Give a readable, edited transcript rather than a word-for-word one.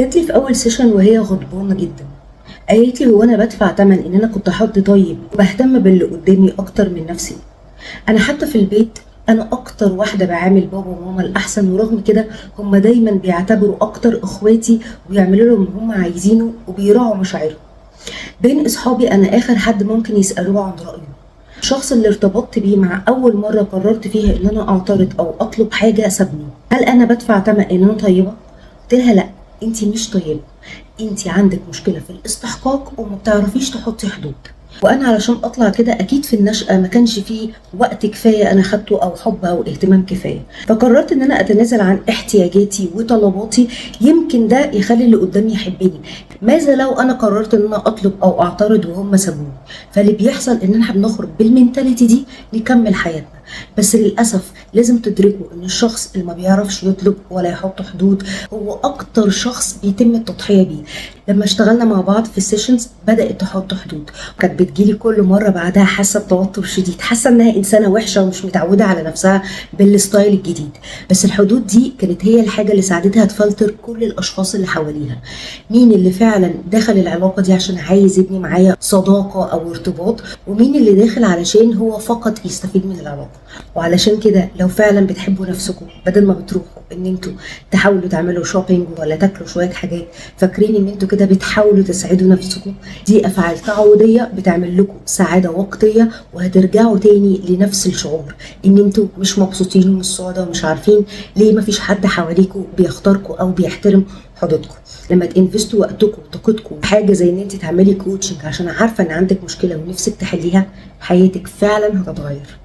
جات لي في اول سيشن وهي غضبانه جدا. قالت لي هو انا بدفع تمن ان انا كنت حد طيب وبهتم باللي قدامي اكتر من نفسي؟ انا حتى في البيت انا اكتر واحده بعامل بابا وماما الاحسن، ورغم كده هم دايما بيعتبروا اكتر اخواتي ويعملوا لهم اللي هم عايزينه وبيراعوا مشاعرهم. بين اصحابي انا اخر حد ممكن يسالوه عن رايه. الشخص اللي ارتبطت بيه مع اول مره قررت فيها ان انا اعترض او اطلب حاجه سابني. هل انا بدفع تمن ان انا طيبه؟ قلت لها لا، انتي مش طيبه، انتي عندك مشكله في الاستحقاق وما بتعرفيش تحطي حدود. وانا علشان اطلع كده اكيد في النشأة ما كانش فيه وقت كفايه انا خدته او حب او اهتمام كفايه، فقررت ان انا اتنازل عن احتياجاتي وطلباتي. يمكن ده يخلي اللي قدامي يحبني. ماذا لو انا قررت ان انا اطلب او اعترض وهم سابوني؟ فاللي بيحصل ان احنا بنخرج بالمنتاليتي دي نكمل حياتنا. بس للاسف لازم تدركوا ان الشخص اللي ما بيعرفش يطلب ولا يحط حدود هو اكتر شخص بيتم التضحيه بيه. لما اشتغلنا مع بعض في السيشنز بدات تحط حدود، كانت بتجيلي كل مره بعدها حاسه بتوتر شديد، حاسه انها انسانه وحشه ومش متعوده على نفسها بالستايل الجديد. بس الحدود دي كانت هي الحاجه اللي ساعدتها تفلتر كل الاشخاص اللي حواليها. مين اللي فعلا دخل العلاقه دي عشان عايز يبني معايا صداقه او ارتباط، ومين اللي داخل علشان هو فقط يستفيد من العلاقه. وعلشان كده لو فعلا بتحبوا نفسكم بدل ما بتروحوا ان انتوا تحاولوا تعملوا شوبينج ولا تاكلوا شويه حاجات فاكرين ان انتوا كده بتحاولوا تسعدوا نفسكم، دي افعال تعويضيه بتعمل لكم سعاده وقتيه، وهترجعوا تاني لنفس الشعور ان انتوا مش مبسوطين ومش سعداء ومش عارفين ليه مفيش حد حواليكم بيختاركم او بيحترم حدودكم. لما تنفستوا وقتكم وطاقتكم في حاجه زي ان انت تعملي كوتشنج عشان عارفه ان عندك مشكله ونفسك تحليها، حياتك فعلا هتتغير.